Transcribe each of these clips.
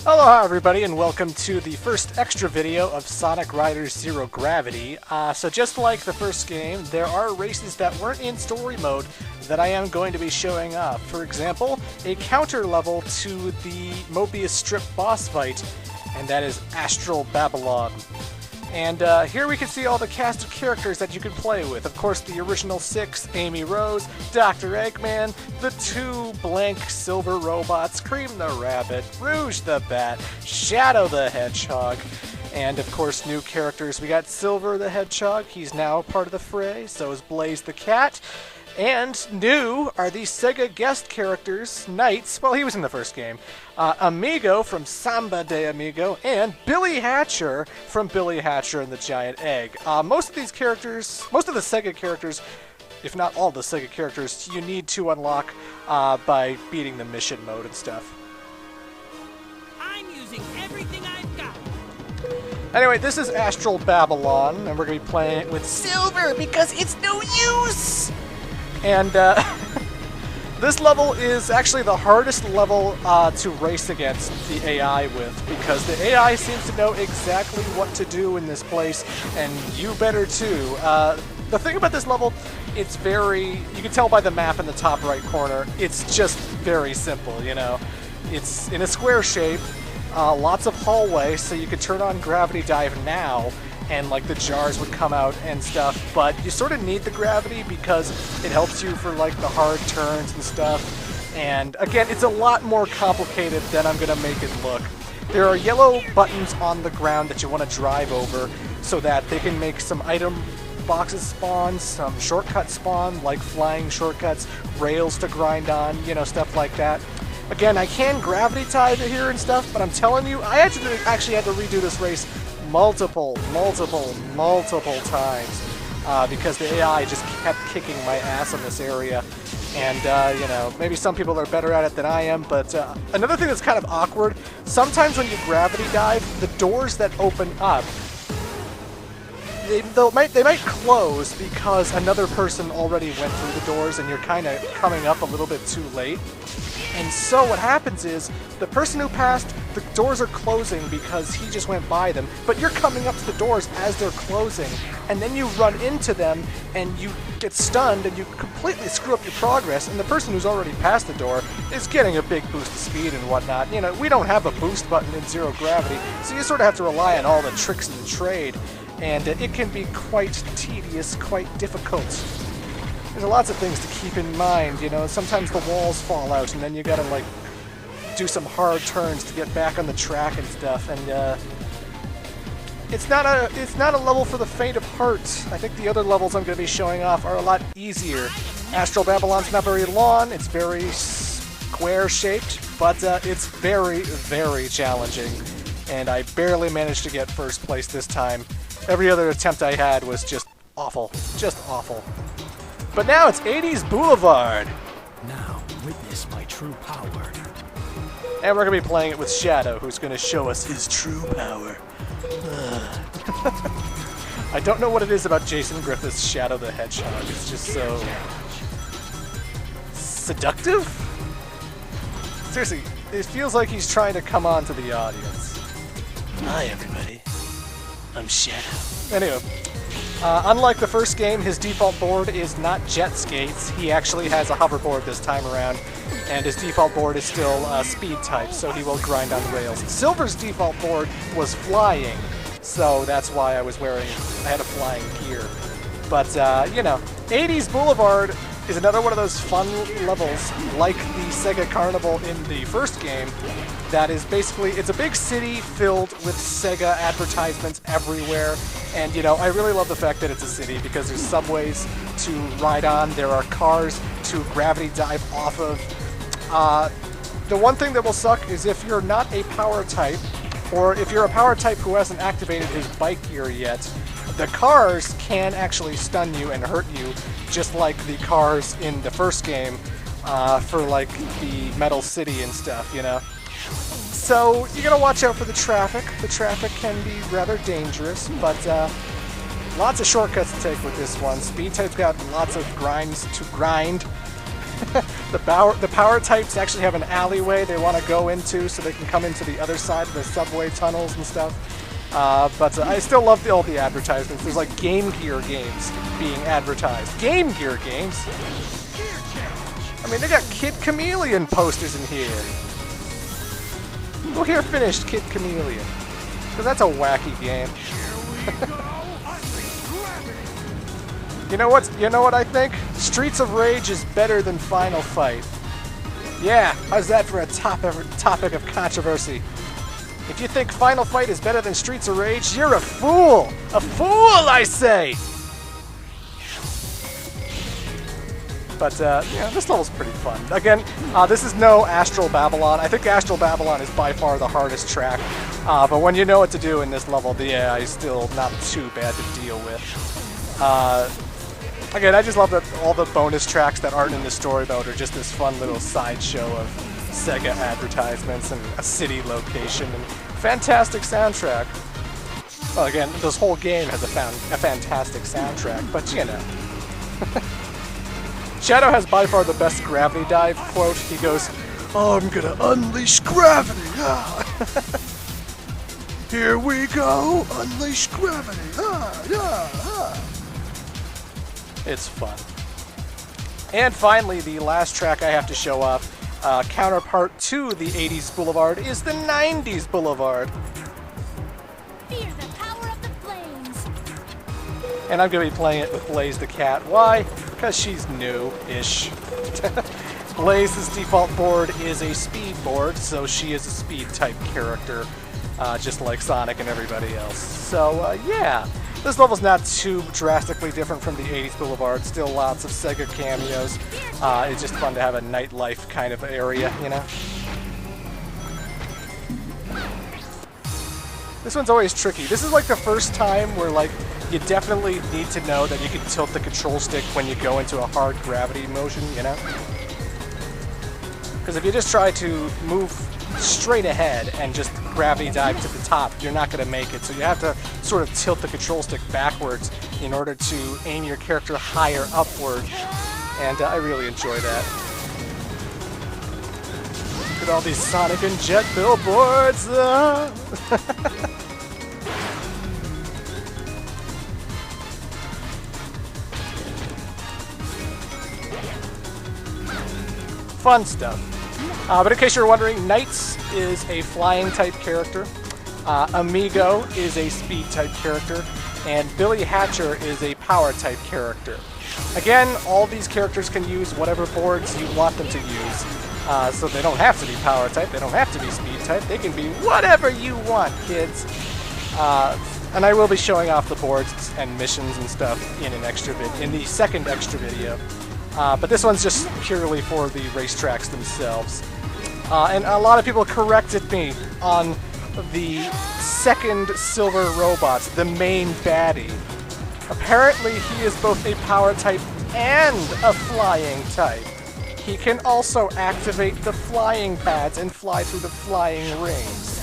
Aloha everybody and welcome to the first extra video of Sonic Riders Zero Gravity. So just like the first game, there are races that weren't in story mode that I am going to be showing off. For example, a counter level to the Mobius Strip boss fight, and that is Astral Babylon. And here we can see all the cast of characters that you can play with. Of course, the original 6, Amy Rose, Dr. Eggman, the 2 blank silver robots, Cream the Rabbit, Rouge the Bat, Shadow the Hedgehog, and of course new characters. We got Silver the Hedgehog, he's now part of the fray, so is Blaze the Cat. And new are these Sega guest characters, Knights, well he was in the first game, Amigo from Samba de Amigo, and Billy Hatcher from Billy Hatcher and the Giant Egg. Most of the Sega characters, if not all the Sega characters, you need to unlock by beating the mission mode and stuff. I'm using everything I've got. Anyway, this is Astral Babylon, and we're going to be playing it with Silver because it's no use! And this level is actually the hardest level to race against the AI with, because the AI seems to know exactly what to do in this place, and you better too. The thing about this level, it's you can tell by the map in the top right corner, it's just very simple, you know. It's in a square shape, lots of hallway, so you could turn on Gravity Dive now, and like the jars would come out and stuff, but you sort of need the gravity because it helps you for like the hard turns and stuff. And again, it's a lot more complicated than I'm gonna make it look. There are yellow buttons on the ground that you want to drive over so that they can make some item boxes spawn, some shortcuts spawn, like flying shortcuts, rails to grind on, you know, stuff like that. Again, I can gravity dive here and stuff, but I'm telling you, I actually had to redo this race multiple times because the AI just kept kicking my ass in this area. And, you know, maybe some people are better at it than I am, but another thing that's kind of awkward, sometimes when you gravity dive, the doors that open up, they might close because another person already went through the doors and you're kind of coming up a little bit too late. And so what happens is, the person who passed, the doors are closing because he just went by them, but you're coming up to the doors as they're closing, and then you run into them, and you get stunned, and you completely screw up your progress, and the person who's already passed the door is getting a big boost of speed and whatnot. You know, we don't have a boost button in Zero Gravity, so you sort of have to rely on all the tricks of the trade, and it can be quite tedious, quite difficult. There's lots of things to keep in mind, you know, sometimes the walls fall out and then you gotta like do some hard turns to get back on the track and stuff, and it's not a level for the faint of heart. I think the other levels I'm going to be showing off are a lot easier. Astral Babylon's not very long, it's very square shaped, but it's very, very challenging, and I barely managed to get first place this time. Every other attempt I had was just awful, just awful. But now it's 80s Boulevard! Now, witness my true power. And we're going to be playing it with Shadow, who's going to show us his true power. I don't know what it is about Jason Griffith's Shadow the Hedgehog. It's just so seductive? Seriously, it feels like he's trying to come on to the audience. Hi, everybody. I'm Shadow. Anyway. Unlike the first game, his default board is not jet skates. He actually has a hoverboard this time around, and his default board is still speed type, so he will grind on rails. Silver's default board was flying, so that's why I had a flying gear. But, you know, 80s Boulevard is another one of those fun levels, like the Sega Carnival in the first game, that is basically, it's a big city filled with Sega advertisements everywhere, and you know, I really love the fact that it's a city because there's subways to ride on, there are cars to gravity dive off of. The one thing that will suck is if you're not a power type, or if you're a power type who hasn't activated his bike gear yet, the cars can actually stun you and hurt you, just like the cars in the first game for like the Metal City and stuff, you know? So you gotta watch out for the traffic. The traffic can be rather dangerous, but lots of shortcuts to take with this one. Speed type's got lots of grinds to grind, The power types actually have an alleyway they want to go into so they can come into the other side of the subway tunnels and stuff. But I still love all the advertisements. There's like Game Gear games being advertised. Game Gear games? I mean, they got Kid Chameleon posters in here. Look here, finished Kid Chameleon. Because that's a wacky game. You know what I think? Streets of Rage is better than Final Fight. Yeah, how's that for a topic of controversy? If you think Final Fight is better than Streets of Rage, you're a fool! A fool, I say! But, yeah, this level's pretty fun. Again, this is no Astral Babylon. I think Astral Babylon is by far the hardest track. But when you know what to do in this level, the AI is still not too bad to deal with. Again, I just love that all the bonus tracks that aren't in the story mode are just this fun little sideshow of Sega advertisements and a city location and fantastic soundtrack. Well, again, this whole game has a fantastic soundtrack, but you know. Shadow has by far the best gravity dive quote. He goes, "I'm gonna unleash gravity! Ah. Here we go! Unleash gravity! Ah, yeah, ah." It's fun. And finally, the last track I have to show off, counterpart to the 80s Boulevard, is the 90s Boulevard. Fear the power of the flames. And I'm going to be playing it with Blaze the Cat. Why? Because she's new-ish. Blaze's default board is a speed board, so she is a speed-type character, just like Sonic and everybody else. So, yeah. This level's not too drastically different from the 80s Boulevard. Still lots of Sega cameos. It's just fun to have a nightlife kind of area, you know? This one's always tricky. This is like the first time where, like, you definitely need to know that you can tilt the control stick when you go into a hard gravity motion, you know? Because if you just try to move straight ahead and just gravity dive to the top, you're not going to make it. So you have to sort of tilt the control stick backwards in order to aim your character higher upward. And I really enjoy that. Look at all these Sonic and Jet billboards! Fun stuff. But in case you're wondering, Knights is a flying type character, Amigo is a speed type character, and Billy Hatcher is a power type character. Again, all these characters can use whatever boards you want them to use, so they don't have to be power type, they don't have to be speed type, they can be whatever you want, kids. And I will be showing off the boards and missions and stuff in the second extra video. But this one's just purely for the racetracks themselves. And a lot of people corrected me on the second silver robot, the main baddie. Apparently he is both a power type and a flying type. He can also activate the flying pads and fly through the flying rings.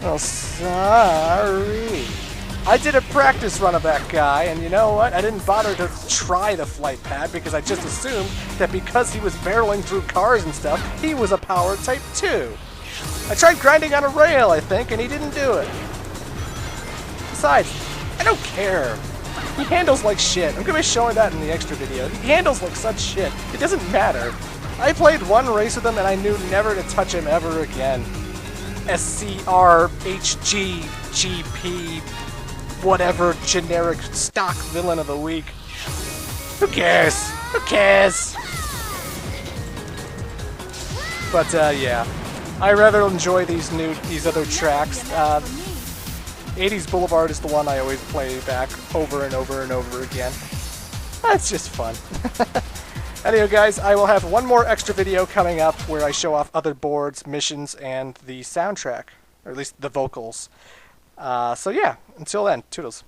Oh, sorry. I did a practice run of that guy, and you know what? I didn't bother to try the flight pad because I just assumed that because he was barreling through cars and stuff, he was a power type too. I tried grinding on a rail, I think, and he didn't do it. Besides, I don't care. He handles like shit. I'm going to be showing that in the extra video. He handles like such shit. It doesn't matter. I played one race with him and I knew never to touch him ever again. SCRHGGP, whatever generic stock villain of the week. Who cares? Who cares? But yeah, I rather enjoy these other tracks. 80s Boulevard is the one I always play back over and over and over again. That's just fun. Anyway, guys, I will have one more extra video coming up where I show off other boards, missions, and the soundtrack, or at least the vocals. So yeah, until then, toodles.